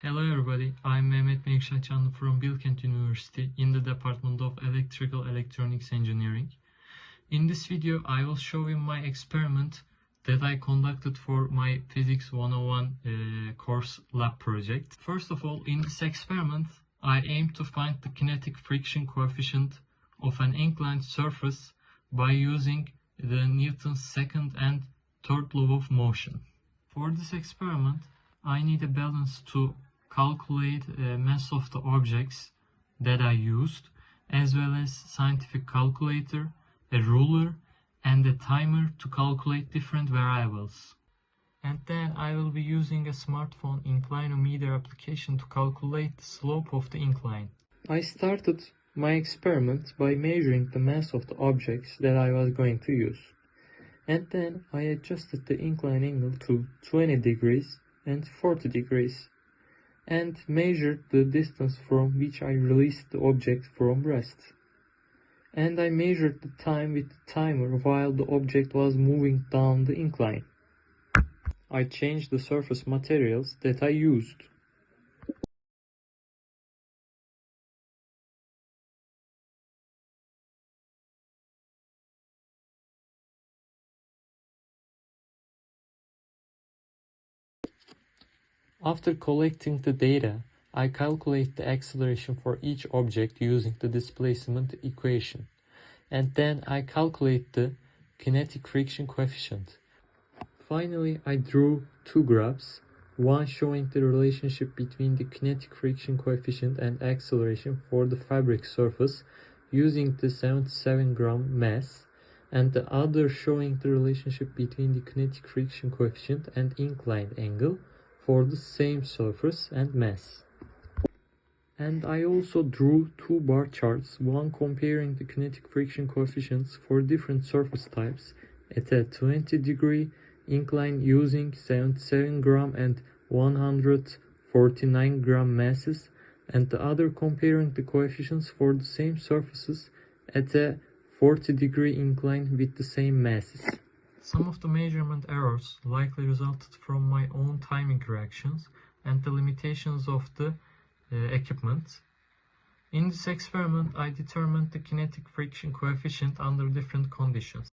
Hello everybody, I'm Mehmet Melikşah Canlı from Bilkent University in the Department of Electrical Electronics Engineering. In this video, I will show you my experiment that I conducted for my Physics 101 course lab project. First of all, in this experiment, I aimed to find the kinetic friction coefficient of an inclined surface by using the Newton's second and third law of motion. For this experiment, I need a balance to calculate mass of the objects that I used, as well as scientific calculator, a ruler, and a timer to calculate different variables. And then I will be using a smartphone inclinometer application to calculate the slope of the incline. I started my experiment by measuring the mass of the objects that I was going to use. And then I adjusted the incline angle to 20 degrees and 40 degrees and measured the distance from which I released the object from rest. And I measured the time with the timer while the object was moving down the incline. I changed the surface materials that I used. After collecting the data, I calculate the acceleration for each object using the displacement equation. And then I calculate the kinetic friction coefficient. Finally, I drew two graphs, one showing the relationship between the kinetic friction coefficient and acceleration for the fabric surface using the 77 gram mass, and the other showing the relationship between the kinetic friction coefficient and inclined angle for the same surface and mass. And I also drew two bar charts, one comparing the kinetic friction coefficients for different surface types at a 20 degree incline using 77 gram and 149 gram masses, and the other comparing the coefficients for the same surfaces at a 40 degree incline with the same masses. Some of the measurement errors likely resulted from my own timing reactions and the limitations of the equipment. In this experiment, I determined the kinetic friction coefficient under different conditions.